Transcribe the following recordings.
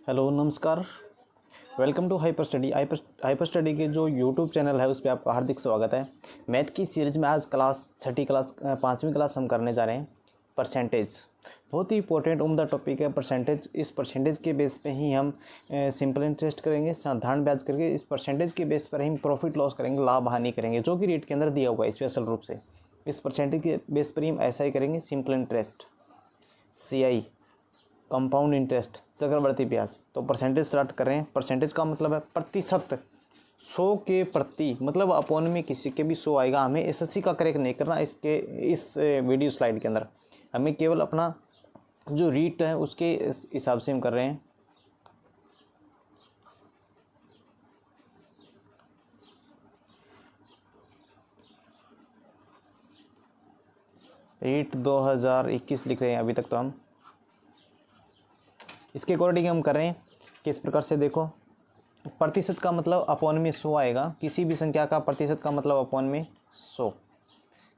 Hello नमस्कार। Welcome to Hyper Study. Hyper Study के जो यूट्यूब चैनल है उस पर आपका हार्दिक स्वागत है। मैथ की सीरीज में आज छठी क्लास पाँचवीं क्लास हम करने जा रहे हैं परसेंटेज। बहुत ही इंपॉर्टेंट उम्दा टॉपिक है परसेंटेज। इस परसेंटेज के बेस पे ही हम सिंपल इंटरेस्ट करेंगे, साधारण ब्याज करके। इस परसेंटेज के बेस पर ही हम प्रॉफिट लॉस करेंगे, लाभ हानि करेंगे, जो कि रेट के अंदर दिया हुआ है स्पेशल रूप से। इस परसेंटेज के बेस पर ही हम ऐसा ही करेंगे, simple interest, CI, compound interest, चक्रवर्ती ब्याज। तो परसेंटेज स्टार्ट कर रहे हैं। परसेंटेज का मतलब है प्रतिशत, 100 के प्रति, मतलब अपॉन में किसी के भी 100 आएगा। हमें SSC का करेक्ट नहीं करना इस वीडियो स्लाइड के अंदर। हमें केवल अपना जो रीट है उसके हिसाब से हम कर रहे हैं। रीट 2021 लिख रहे हैं अभी तक। तो हम इसके अकॉर्डिंग हम कर रहे हैं। किस प्रकार से देखो, प्रतिशत का मतलब अपॉन में 100 आएगा। किसी भी संख्या का प्रतिशत का मतलब अपॉन में 100।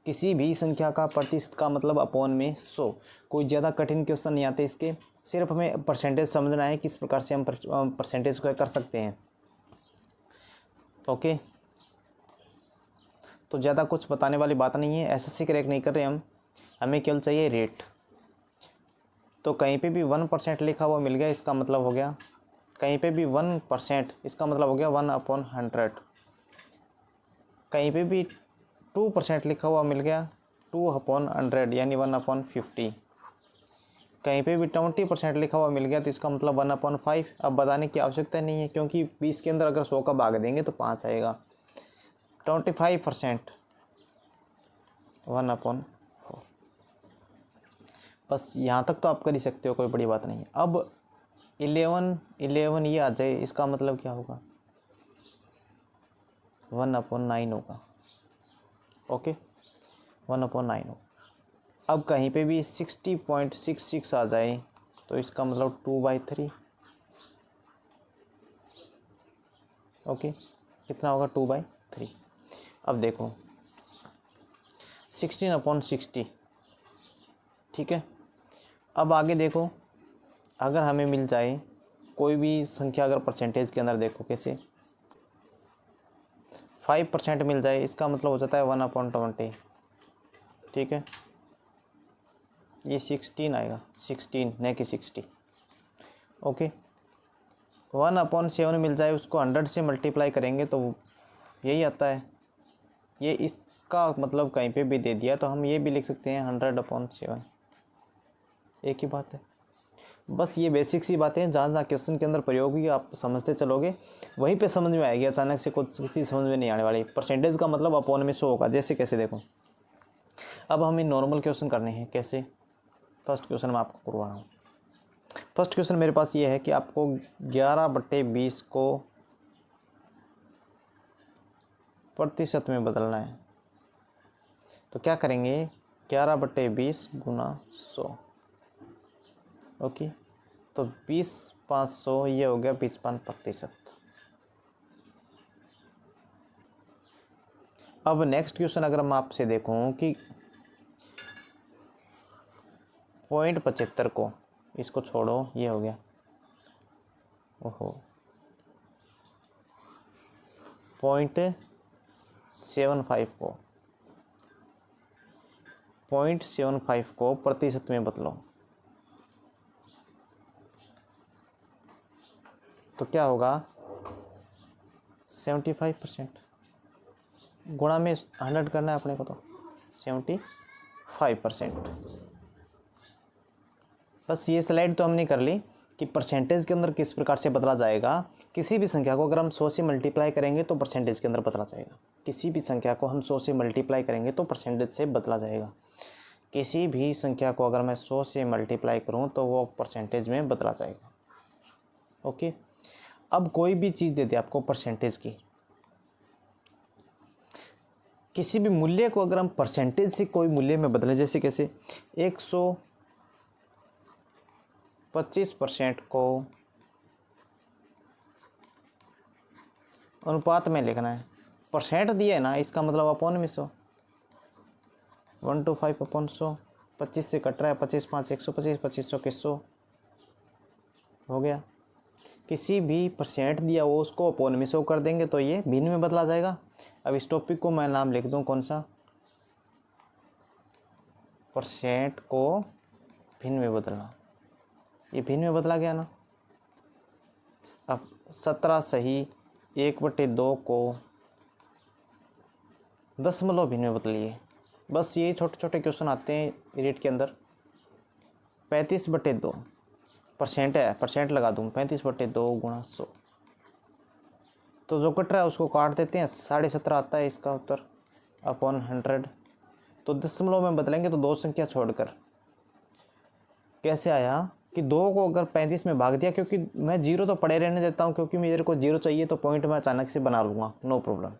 किसी भी संख्या का प्रतिशत का मतलब अपॉन में 100। कोई ज़्यादा कठिन क्वेश्चन नहीं आते इसके, सिर्फ हमें परसेंटेज समझना है किस प्रकार से हम परसेंटेज को कर सकते हैं। ओके, तो ज़्यादा कुछ बताने वाली बात नहीं है। SSC क्रैक नहीं कर रहे हम, हमें केवल चाहिए रेट। तो कहीं पे भी 1% लिखा हुआ मिल गया, इसका मतलब हो गया, कहीं पे भी 1%, इसका मतलब हो गया 1/100। कहीं पे भी 2% लिखा हुआ मिल गया, 2/100 यानी 1/50। कहीं पे भी 20% लिखा हुआ मिल गया तो इसका मतलब 1/5। अब बताने की आवश्यकता नहीं है, क्योंकि 20 के अंदर अगर 100 का भाग देंगे तो 5 आएगा। 25% 1/4। बस यहाँ तक तो आप कर ही सकते हो, कोई बड़ी बात नहीं है। अब 11 ये आ जाए, इसका मतलब क्या होगा, 1/9 होगा। ओके, 1/9 होगा। अब कहीं पे भी 60.66 आ जाए तो इसका मतलब 2/3। ओके, कितना होगा, 2/3। अब देखो 16/60, ठीक है। अब आगे देखो, अगर हमें मिल जाए कोई भी संख्या, अगर परसेंटेज के अंदर देखो कैसे 5% मिल जाए, इसका मतलब हो जाता है 1/20। ठीक है, ये 16 आएगा, 16 नहीं कि 60। ओके, 1/7 मिल जाए, उसको 100 से मल्टीप्लाई करेंगे तो यही आता है। ये इसका मतलब कहीं पे भी दे दिया तो हम ये भी लिख सकते हैं 100/7। एक ही बात है। बस ये बेसिक सी बातें हैं, जहाँ जहाँ क्वेश्चन के अंदर प्रयोग हुई आप समझते चलोगे, वहीं पे समझ में आएगी। अचानक से कुछ किसी समझ में नहीं आने वाली। परसेंटेज का मतलब अपॉन में 100 होगा। जैसे कैसे देखो, अब हमें नॉर्मल क्वेश्चन करने हैं। कैसे, फर्स्ट क्वेश्चन मैं आपको करवा रहा हूँ। फर्स्ट क्वेश्चन मेरे पास ये है कि आपको 11/20 को प्रतिशत में बदलना है। तो क्या करेंगे, 11/20 गुना 100। ओके, तो 20/500 ये हो गया 25%। अब नेक्स्ट क्वेश्चन अगर मैं आपसे देखूं कि 0.75 को, इसको छोड़ो, ये हो गया, ओहो, 0.75 को 0.75 को प्रतिशत में बदलो तो क्या होगा, 75%। गुणा में 100 करना है अपने को, तो 75%। बस ये स्लाइड तो हमने कर ली कि परसेंटेज के अंदर किस प्रकार से बदला जाएगा। किसी भी संख्या को अगर हम 100 से मल्टीप्लाई करेंगे तो परसेंटेज के अंदर बदला जाएगा। किसी भी संख्या को हम 100 से मल्टीप्लाई करेंगे तो परसेंटेज से बदला जाएगा। किसी भी संख्या को अगर मैं 100 से मल्टीप्लाई करूं तो वो परसेंटेज में बदला जाएगा। ओके, अब कोई भी चीज़ दे दे आपको परसेंटेज की, किसी भी मूल्य को अगर हम परसेंटेज से कोई मूल्य में बदलें, जैसे कैसे 125% को अनुपात में लिखना है। परसेंट दिया है ना, इसका मतलब अपॉन में 100, 1/5/100। 25 से कट रहा है, 25×5 125, 2500 के 100 हो गया। किसी भी परसेंट दिया हो उसको अपॉन में शो कर देंगे तो ये भिन्न में बदला जाएगा। अब इस टॉपिक को मैं नाम लिख दूं कौन सा, परसेंट को भिन्न में बदलना। ये भिन्न में बदला गया ना। अब 17 सही 1/2 को दशमलव भिन्न में बदलिए। बस ये छोटे छोटे क्वेश्चन आते हैं रीट के अंदर। 35/2 परसेंट है, परसेंट लगा दूँ 35/2 गुणा 100, तो जो कट रहा है उसको काट देते हैं, 17.5 आता है इसका उत्तर अपॉन 100। तो दशमलव में बदलेंगे तो दो संख्या छोड़कर। कैसे आया कि 2 को अगर 35 में भाग दिया, क्योंकि मैं जीरो तो पड़े रहने देता हूँ, क्योंकि मेरे को जीरो चाहिए तो पॉइंट मैं अचानक से बना लूँगा, नो प्रॉब्लम।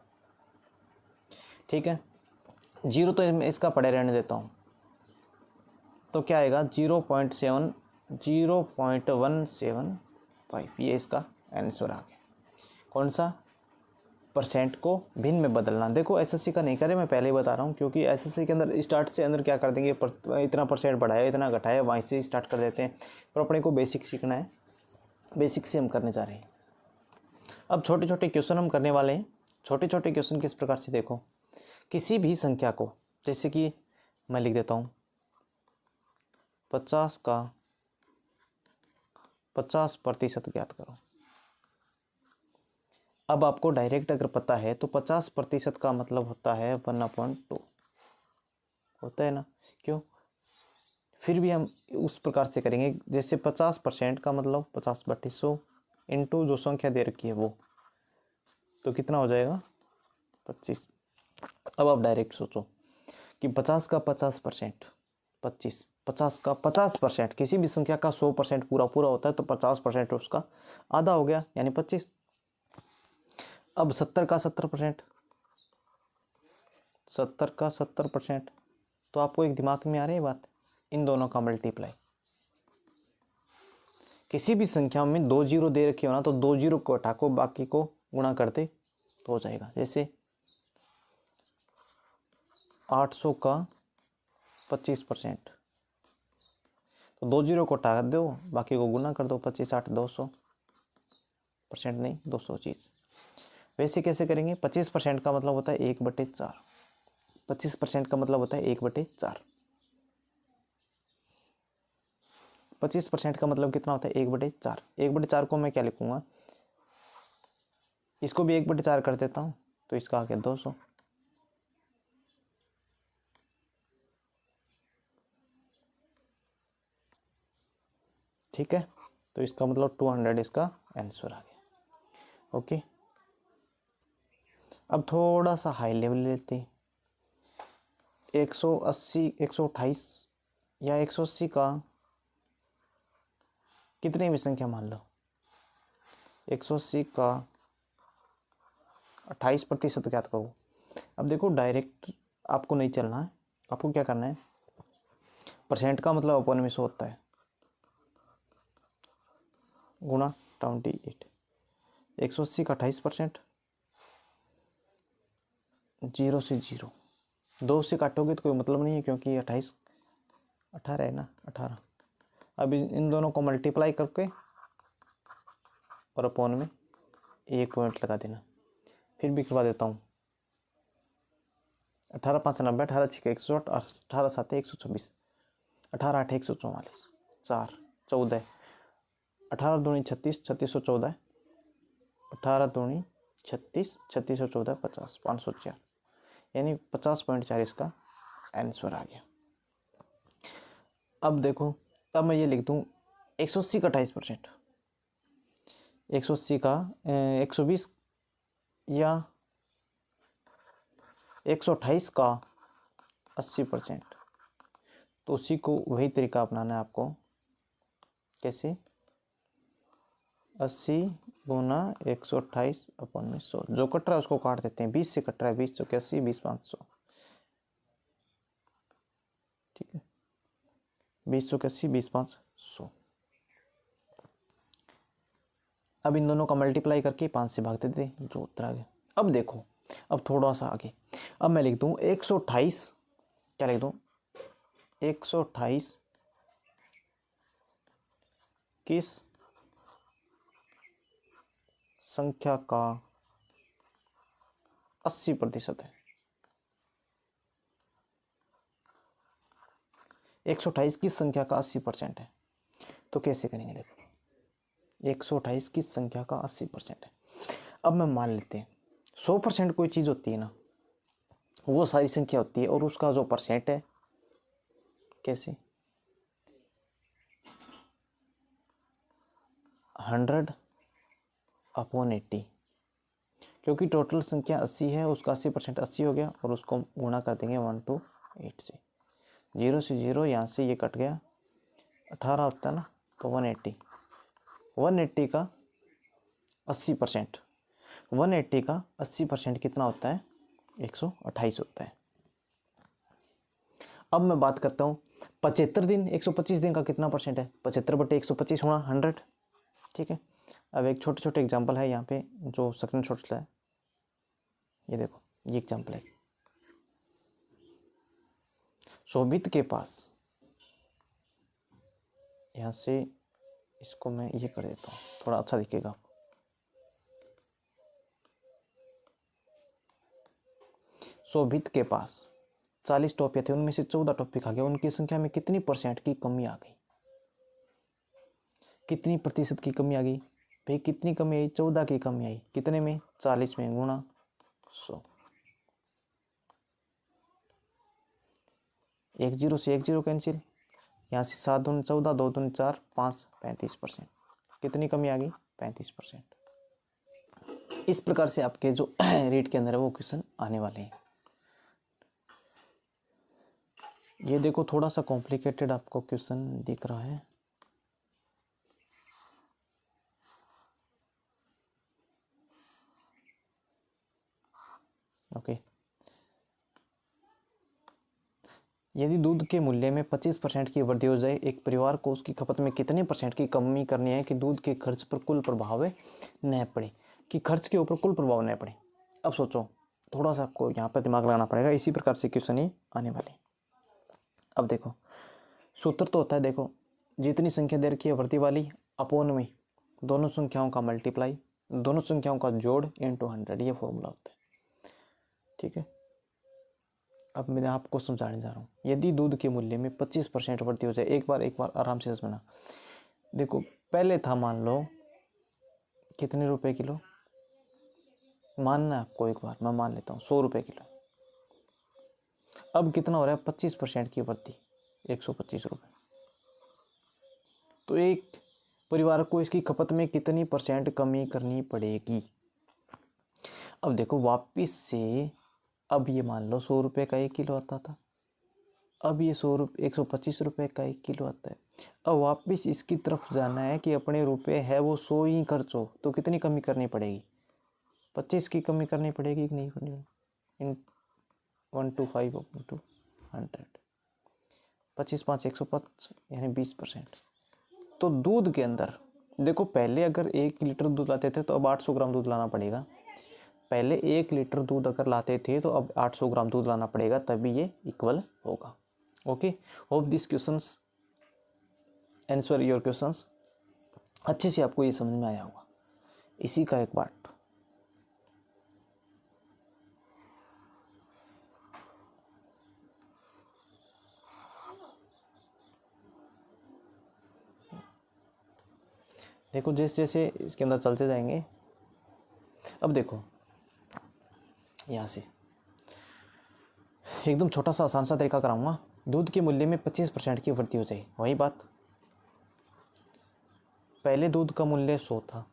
ठीक है, जीरो तो मैं इसका पड़े रहने देता हूँ, तो क्या आएगा 0.175, ये इसका आंसर आ गया। कौन सा, परसेंट को भिन्न में बदलना। देखो एसएससी का नहीं करे, मैं पहले ही बता रहा हूँ, क्योंकि एसएससी के अंदर स्टार्ट से अंदर क्या कर देंगे, इतना परसेंट बढ़ाया इतना घटाया वहीं से स्टार्ट कर देते हैं। पर अपने को बेसिक सीखना है, बेसिक से हम करने जा रहे हैं। अब छोटे छोटे क्वेश्चन हम करने वाले हैं। छोटे छोटे क्वेश्चन किस प्रकार से, देखो किसी भी संख्या को, जैसे कि मैं लिख देता हूँ 50 का 50% ज्ञात करो। अब आपको डायरेक्ट अगर पता है तो 50% का मतलब होता है 1/2 होता है ना, क्यों। फिर भी हम उस प्रकार से करेंगे, जैसे 50% का मतलब 50/100 इंटू जो संख्या दे रखी है वो, तो कितना हो जाएगा 25। अब आप डायरेक्ट सोचो कि 50 का 50% 25, 50 का 50%, किसी भी संख्या का 100% पूरा पूरा होता है तो 50% उसका आधा हो गया यानी 25। अब 70 का 70%, 70 का 70%, तो आपको एक दिमाग में आ रही है बात, इन दोनों का मल्टीप्लाई। किसी भी संख्या में 2 जीरो दे रखी हो ना, तो 2 जीरो को हटा को बाकी को गुणा करते तो हो जाएगा। जैसे 800 का 25%, तो 2 जीरो को हटा दो बाकी को गुना कर दो, 25 8 200% नहीं 225। वैसे कैसे करेंगे, 25% का मतलब होता है 1/4, 25% का मतलब होता है 1/4, 25% का मतलब कितना होता है 1/4। 1/4 को मैं क्या लिखूंगा, इसको भी 1/4 कर देता हूँ, तो इसका आ गया 200। ठीक है, तो इसका मतलब 200 इसका आंसर आ गया। ओके, अब थोड़ा सा हाई लेवल लेते हैं। 180 128 या 180 का कितनी भी संख्या मान लो, 180 का 28% ज्ञात करो। अब देखो डायरेक्ट आपको नहीं चलना है, आपको क्या करना है, परसेंट का मतलब अपॉन में 100 होता है गुणा 28। 180 का 28%, 0 से 0, 2 से काटोगे तो कोई मतलब नहीं है, क्योंकि 28 18 है ना 18। अब इन दोनों को मल्टीप्लाई करके और अपॉन में 1 पॉइंट लगा देना। फिर भी करवा देता हूँ, 18 5 90, 18 6 160, 18 7 126, 18 8 144, 4 14, 18 दूनी 36 3614, 18 दूनी 36 3614 50 504, यानी 50.4 इसका आंसर आ गया। अब देखो, तब मैं ये लिख दूँ 180 का 28%, 180 का 120 या 128 का 80%, तो उसी को वही तरीका अपनाना है आपको। कैसे, 80 गुना 128 अपॉन में 100, जो कट रहा है उसको काट देते हैं, 20 से कट रहा है, 20 चौके 80, 20 500, ठीक है, 20 चौके 80, 20 500। अब इन दोनों का मल्टीप्लाई करके 5 से भाग देते हैं, जो उत्तर आ गया। अब देखो, अब थोड़ा सा आगे, अब मैं लिख दूँ 128, क्या लिख दूँ 128 किस संख्या का 80% है। 128 किस संख्या का 80% है? तो कैसे करेंगे? देखो 128 किस संख्या का 80% है। अब मैं मान लेते हैं 100% कोई चीज़ होती है ना, वो सारी संख्या होती है और उसका जो परसेंट है, कैसे 100/80, क्योंकि टोटल संख्या 80 है, उसका 80% 80 हो गया और उसको गुणा कर देंगे 128 से। 0 से 0 यहाँ से ये कट गया, 18 होता है ना, तो 180 का 80%, 180 का 80% कितना होता है? 128 होता है। अब मैं बात करता हूँ 75 दिन, 125 दिन का कितना परसेंट है? 75/125 होना 100, ठीक है। अब एक छोटे छोटे एग्जाम्पल है यहाँ पे जो स्क्रीनशॉट है, ये देखो, ये एग्जाम्पल है। शोभित के पास, यहाँ से इसको मैं ये कर देता हूँ, थोड़ा अच्छा दिखेगा। शोभित के पास 40 टॉफियाँ थी, उनमें से 14 टॉफी खा गया, उनकी संख्या में कितनी परसेंट की कमी आ गई? कितनी प्रतिशत की कमी आ गई भाई? कितनी कमी आई? 14 की कमी आई। कितने में? 40 में, गुणा 100। 1 0 से 1 0 कैंसिल, यहाँ से 7 दूनी 14, 2 दूनी 4, 5, 35%। कितनी कमी आ गई? 35%। इस प्रकार से आपके जो रीट के अंदर है वो क्वेश्चन आने वाले हैं। ये देखो थोड़ा सा कॉम्प्लिकेटेड आपको क्वेश्चन दिख रहा है। ओके, यदि दूध के मूल्य में 25% की वृद्धि हो जाए, एक परिवार को उसकी खपत में कितने परसेंट की कमी करनी है कि दूध के खर्च पर कुल प्रभाव न पड़े, कि खर्च के ऊपर कुल प्रभाव न पड़े। अब सोचो, थोड़ा सा आपको यहाँ पर दिमाग लगाना पड़ेगा। इसी प्रकार से क्वेश्चन ही आने वाले। अब देखो सूत्र तो होता है, देखो जितनी संख्या दे रखी है वृद्धि वाली, अपोन में दोनों संख्याओं का मल्टीप्लाई, दोनों संख्याओं का जोड़ इंटू 100, ये फॉर्मूला होता है, ठीक है। अब मैं आपको समझाने जा रहा हूँ। यदि दूध के मूल्य में 25% वृद्धि हो जाए, एक बार आराम से समझना। देखो पहले था, मान लो कितने रुपए किलो, मानना है आपको, एक बार मैं मान लेता हूँ 100 रुपये किलो। अब कितना हो रहा है? 25% की वृद्धि, 125 रुपये। तो एक परिवार को इसकी खपत में कितनी परसेंट कमी करनी पड़ेगी? अब देखो वापिस से, अब ये मान लो 100 रुपये का 1 किलो आता था, अब ये 125 रुपये का 1 किलो आता है। अब वापस इसकी तरफ जाना है कि अपने रुपए है वो 100 ही खर्च हो, तो कितनी कमी करनी पड़ेगी? 25 की कमी करनी पड़ेगी कि नहीं करनी? इन 125 इंटू 100, 25 5 105, यानी 20%। तो दूध के अंदर देखो, पहले अगर 1 लीटर दूध लाते थे तो अब 800 ग्राम दूध लाना पड़ेगा। पहले 1 लीटर दूध अगर लाते थे तो अब 800 ग्राम दूध लाना पड़ेगा, तभी ये इक्वल होगा। Okay, hope this questions answer your questions. अच्छे से आपको ये समझ में आया होगा। इसी का एक पार्ट देखो, जैसे जैसे इसके अंदर चलते जाएंगे। अब देखो यहाँ से एकदम छोटा सा आसान सा तरीका कराऊंगा। दूध के मूल्य में 25% की वृद्धि हो जाए, वही बात। पहले दूध का मूल्य 100 था,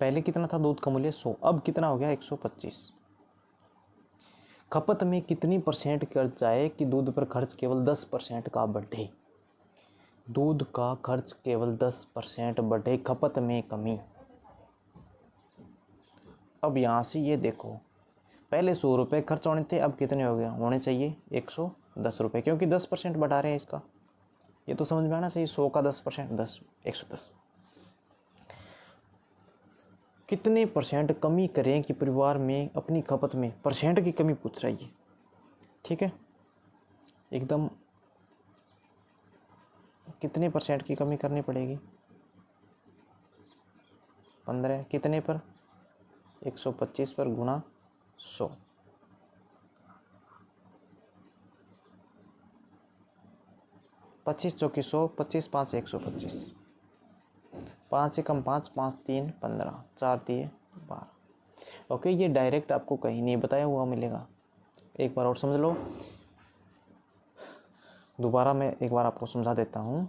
पहले कितना था दूध का मूल्य? 100, अब कितना हो गया? 125। खपत में कितनी परसेंट कर जाए कि दूध पर खर्च केवल 10% का बढ़े? दूध का खर्च केवल 10% बढ़े, खपत में कमी। अब यहाँ से ये देखो, पहले 100 रुपये खर्च होने थे, अब कितने हो गए? होने चाहिए 110 रुपये, क्योंकि 10% बढ़ा रहे हैं इसका। ये तो समझ में आना चाहिए, 100 का 10%, 10, 110। कितने परसेंट कमी करें कि परिवार में अपनी खपत में, परसेंट की कमी पूछ रही है, ठीक है। एकदम कितने परसेंट की कमी करनी पड़ेगी? 15 कितने पर, 125 पर गुणा 100। 25 चौकी 100, 25 5 125, 5 से कम 5, 5 3 15, 4 दिए 12। ओके, ये डायरेक्ट आपको कहीं नहीं बताया हुआ मिलेगा। एक बार और समझ लो, दोबारा मैं एक बार आपको समझा देता हूँ।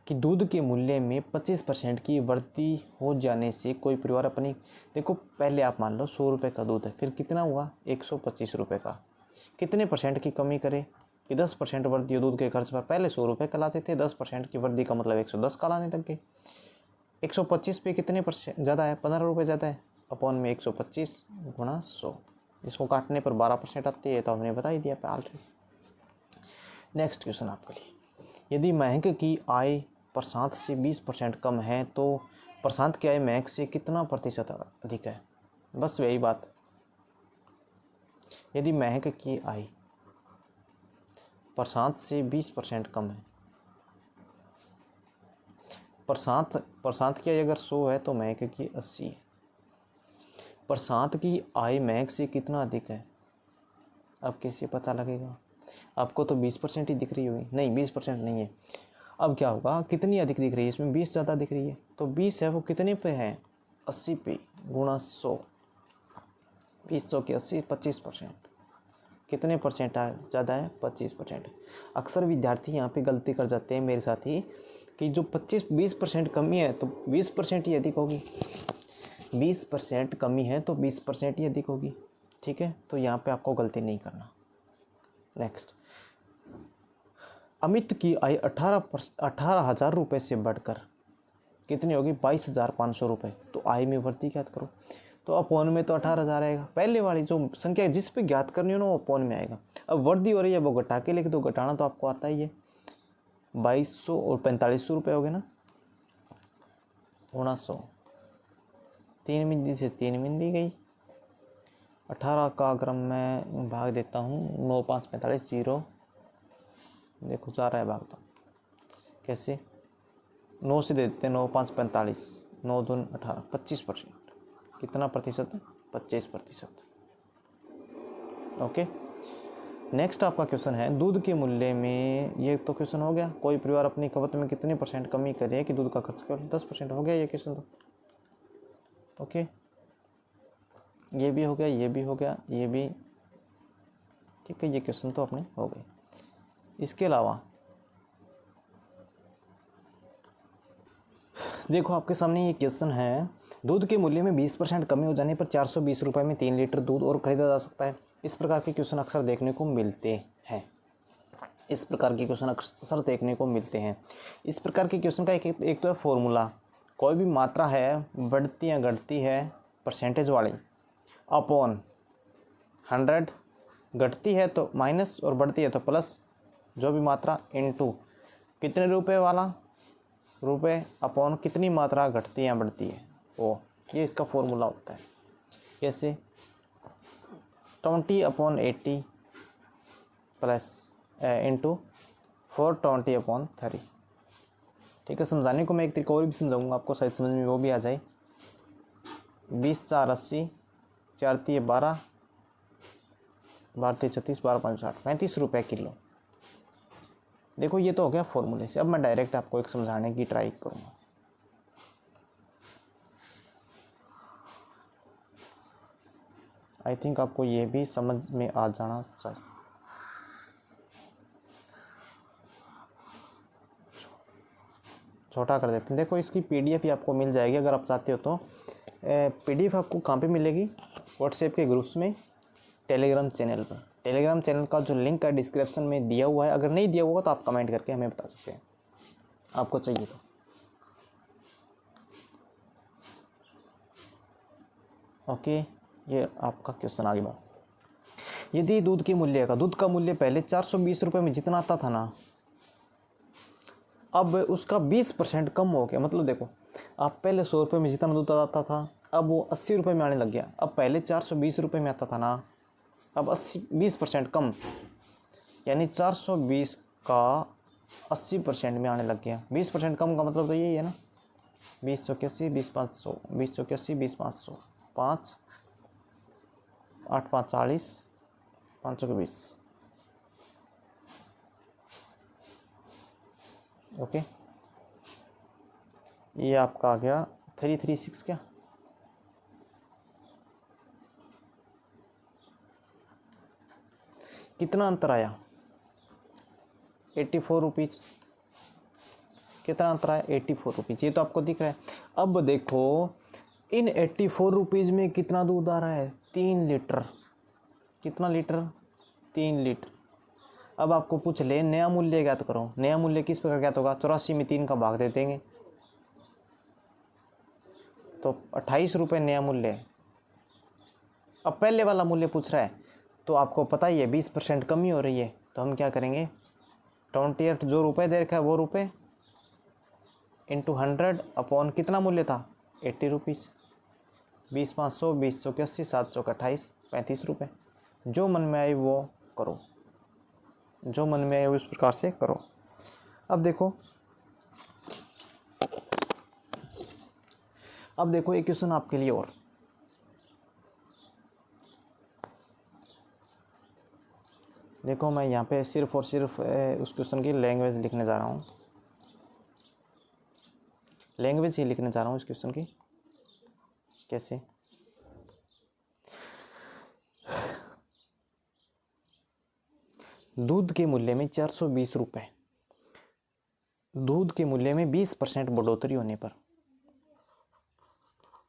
कि दूध के मूल्य में 25% की वृद्धि हो जाने से कोई परिवार अपनी, देखो पहले आप मान लो 100 रुपये का दूध है, फिर कितना हुआ 125 रुपये का, कितने परसेंट की कमी करे कि 10% वृद्धि हो दूध के खर्च पर। पहले 100 रुपये का लाते थे, 10% की वृद्धि का मतलब 110 का लाने लग गए। 125 पे कितने परसेंट ज़्यादा है, 15 रुपये ज़्यादा है, अपॉन में 125 गुणा 100, इसको काटने पर 12% आती है, तो हमने बता ही दिया ऑलरेडी। नेक्स्ट क्वेश्चन आपके लिए, यदि महंग की आय प्रशांत से 20% कम है तो प्रशांत की आय महंग से कितना प्रतिशत अधिक है। बस वही बात, यदि महंग की आय प्रशांत से 20% कम है, प्रशांत की आय अगर 100 है तो महंग की 80 है। प्रशांत की आय महंग से कितना अधिक है, अब कैसे पता लगेगा। आपको तो 20% ही दिख रही होगी, नहीं 20% नहीं है। अब क्या होगा, कितनी अधिक दिख रही है, इसमें 20 ज़्यादा दिख रही है, तो 20 है वो कितने पे है, 80 पे, गुणा 100, 20 100 की 80, 25%, कितने परसेंट ज़्यादा है, 25%। अक्सर विद्यार्थी यहाँ पे गलती कर जाते हैं मेरे साथ ही, कि जो 20% कमी है तो 20% ही अधिक होगी, 20% कमी है तो 20% ही अधिक होगी। ठीक है, तो यहाँ पे आपको गलती नहीं करना। नेक्स्ट, अमित की आय 18,000 रुपये से बढ़कर कितनी होगी, 22,500 रुपये। तो आय में वृद्धि ज्ञात करो, तो अपॉन में तो 18,000 आएगा। पहले वाली जो संख्या जिस पे ज्ञात करनी हो ना वो अपॉन में आएगा। अब वृद्धि हो रही है वो घटा के लिख दो, घटाना तो आपको आता ही है। 2200 और 4500 रुपये हो गए ना, गुणा 100, 3 बिंदी से 3 बिंदी गई। 18 का अगर मैं भाग देता हूँ, 9 5 45 0, देखो जा रहा है भाग, तो कैसे 9 से दे देते हैं, 9 5 45, 9 2 18, 25%। कितना प्रतिशत है, 25%। ओके, नेक्स्ट आपका क्वेश्चन है, दूध के मूल्य में, ये तो क्वेश्चन हो गया, कोई परिवार अपनी खपत में कितने परसेंट कमी करे कि दूध का खर्च केवल 10% हो गया, ये क्वेश्चन तो। ओके, ये भी हो गया, ये भी हो गया, ये भी ठीक है, ये क्वेश्चन तो अपने हो गए। इसके अलावा देखो आपके सामने ये क्वेश्चन है, दूध के मूल्य में 20% कमी हो जाने पर 420 रुपये में 3 लीटर दूध और खरीदा जा सकता है। इस प्रकार के क्वेश्चन अक्सर देखने को मिलते हैं। इस प्रकार के क्वेश्चन अक्सर देखने को मिलते हैं। इस प्रकार के क्वेश्चन का एक तो है फॉर्मूला, कोई भी मात्रा है बढ़ती या घटती है परसेंटेज वाली, अपॉन 100, घटती है तो माइनस और बढ़ती है तो प्लस, जो भी मात्रा इनटू कितने रुपए वाला रुपए, अपॉन कितनी मात्रा घटती है या बढ़ती है वो, ये इसका फॉर्मूला होता है। कैसे, 20/80 प्लस इंटू 420/30। ठीक है, समझाने को मैं एक तरीका और भी समझाऊंगा आपको, शायद समझ में वो भी आ जाए। 20 4 80, 4 3 12, 12 3 36, 12 5 60, 35 रुपये किलो। देखो ये तो हो गया फॉर्मूले से। अब मैं डायरेक्ट आपको एक समझाने की ट्राई करूँगा। आई थिंक आपको ये भी समझ में आ जाना चाहिए। छोटा कर देते हैं। देखो इसकी पीडीएफ ही आपको मिल जाएगी अगर आप चाहते हो तो। पीडीएफ आपको कहाँ पे मिलेगी, व्हाट्सएप के ग्रुप्स में, टेलीग्राम चैनल पर। टेलीग्राम चैनल का जो लिंक है डिस्क्रिप्शन में दिया हुआ है, अगर नहीं दिया हुआ तो आप कमेंट करके हमें बता सकते हैं आपको चाहिए तो। ओके, ये आपका क्वेश्चन आगे बढ़ा। यदि दूध का मूल्य पहले 420 रुपये में जितना आता था ना, अब उसका 20% कम हो गया। मतलब देखो, आप पहले 100 रुपये में जितना दूध आता था, अब वो 80 रुपये में आने लग गया। अब पहले 420 रुपये में आता था ना, अब 20% कम, यानी 420 का 80% में आने लग गया। 20% कम का मतलब तो यही है ना, 2081, 20,500, 2081, 20,500, 5 8 5 40, 500 के 20। ओके, ये आपका आ गया 336 क्या, कितना अंतर आया, 84 रुपीज़। कितना अंतर आया, 84 रुपीज़। ये तो आपको दिख रहा है। अब देखो इन 84 रुपीज़ में कितना दूध आ रहा है, 3 लीटर। कितना लीटर, 3 लीटर। अब आपको पूछ ले नया मूल्य ज्ञात करो। नया मूल्य किस प्रकार ज्ञात होगा, 84 में 3 का भाग दे देंगे तो 28 रुपये नया मूल्य है। अब पहले वाला मूल्य पूछ रहा है तो आपको पता ही है 20% कमी हो रही है, तो हम क्या करेंगे, 28 जो रुपये दे रखा है वो रुपये इंटू 100 अपॉन कितना मूल्य था, 80 रुपीज़। 20,500, 20 के 80, 700 का 28, 35 रुपये। जो मन में आए वो करो, जो मन में आए उस प्रकार से करो। अब देखो एक क्वेश्चन आपके लिए और। देखो मैं यहाँ पे सिर्फ और सिर्फ उस क्वेश्चन की लैंग्वेज लिखने जा रहा हूँ, लैंग्वेज ही लिखने जा रहा हूँ इस क्वेश्चन की। कैसे, दूध के मूल्य में 420 रुपये, दूध के मूल्य में 20% बढ़ोतरी होने पर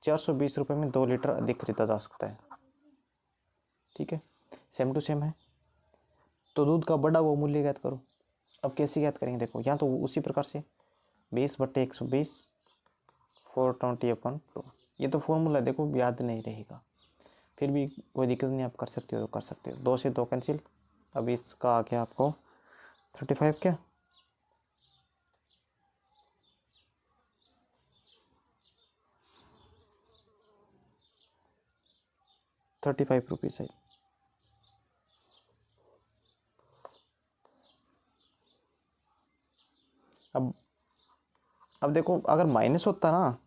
420 रुपये में 2 लीटर अधिक खरीदा जा सकता है। ठीक है, सेम टू सेम है। तो दूध का बढ़ा हुआ मूल्य ज्ञात करो। अब कैसे ज्ञात करेंगे, देखो यहाँ तो उसी प्रकार से 20/120 420/2, ये तो फॉर्मूला देखो याद नहीं रहेगा, फिर भी कोई दिक्कत नहीं, आप कर सकते हो तो कर सकते हो। 2 से 2 कैंसिल। अब इसका आ गया आपको 35 क्या, ₹35 है। अब देखो अगर माइनस होता ना,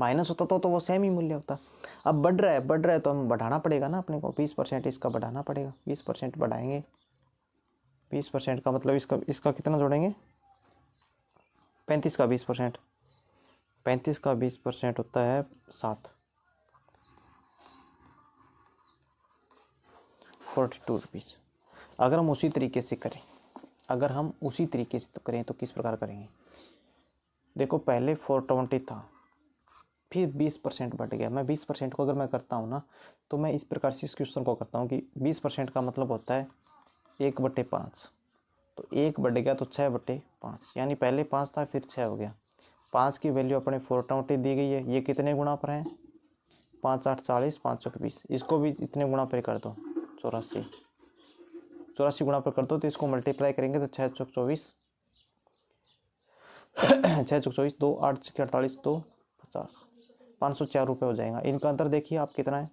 माइनस होता तो वो सेम ही मूल्य होता। अब बढ़ रहा है तो हमें बढ़ाना पड़ेगा ना अपने को, 20% इसका बढ़ाना पड़ेगा। 20% बढ़ाएंगे, 20% का मतलब इसका कितना जोड़ेंगे, 35 का 20%, 35 का 20% होता है 7, 42 रुपीज़। अगर हम उसी तरीके से करें, तो किस प्रकार करेंगे, देखो पहले 420 था, फिर 20% बढ़ गया। मैं 20% को अगर मैं करता हूँ ना, तो मैं इस प्रकार से इस क्वेश्चन को करता हूँ कि 20% का मतलब होता है 1/5, तो 1 बढ़ गया तो 6/5, यानी पहले 5 था फिर 6 हो गया। 5 की वैल्यू अपने 420 दी गई है, ये कितने गुणा पर है, 5 8 40, 500 के 20, इसको भी इतने गुणा पर कर दो, 84 गुणा पर कर दो, तो इसको मल्टीप्लाई करेंगे तो 6 चौक 24, 6 चौक 24, 2 8 छक्के 48, 2 50, 504 रुपये हो जाएगा। इनका अंतर देखिए आप कितना है,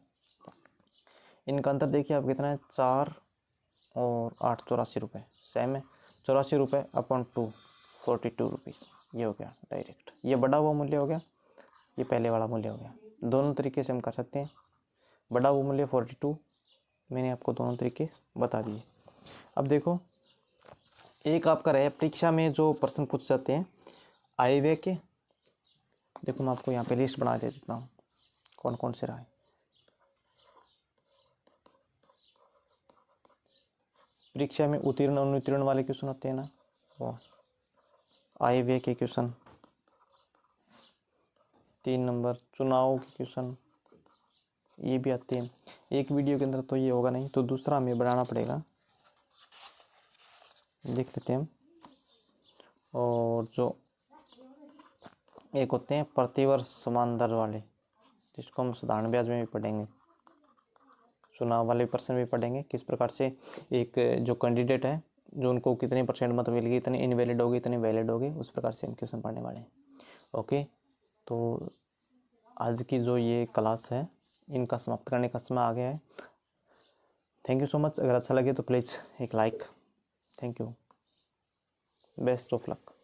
4 और 8, 84 रुपये सेम है। 84 रुपये अपॉन 2, 42 रुपीज़, ये हो गया डायरेक्ट। ये बढ़ा हुआ मूल्य हो गया, ये पहले वाला मूल्य हो गया। दोनों तरीके से हम कर सकते हैं। बढ़ा हुआ मूल्य 42, मैंने आपको दोनों तरीके बता दिए। अब देखो एक आपका रहे परीक्षा में जो प्रश्न पूछ जाते हैं आयव्यय के, देखो मैं आपको यहाँ पे लिस्ट बना दे देता हूँ कौन कौन से रहा है। परीक्षा में उत्तीर्ण अनुत्तीर्ण वाले क्वेश्चन होते हैं ना, वो आयव्यय के क्वेश्चन। 3 नंबर चुनाव के क्वेश्चन, ये भी आते हैं। एक वीडियो के अंदर तो ये होगा नहीं, तो दूसरा हमें बनाना पड़ेगा, देख लेते हैं हम। और जो एक होते हैं प्रतिवर्ष समान दर वाले, जिसको हम साधारण ब्याज में भी पढ़ेंगे, चुनाव वाले प्रश्न भी पढ़ेंगे। किस प्रकार से एक जो कैंडिडेट है, जो उनको कितने % मत मिलेगी, इतने इनवैलिड होगी, इतने वैलिड होगी, उस प्रकार से हम क्वेश्चन पढ़ने वाले हैं। ओके, तो आज की जो ये क्लास है, इनका समाप्त करने का समय आ गया है। Thank you so much. अगर अच्छा लगे तो प्लीज़ एक like. Thank you. Best of luck.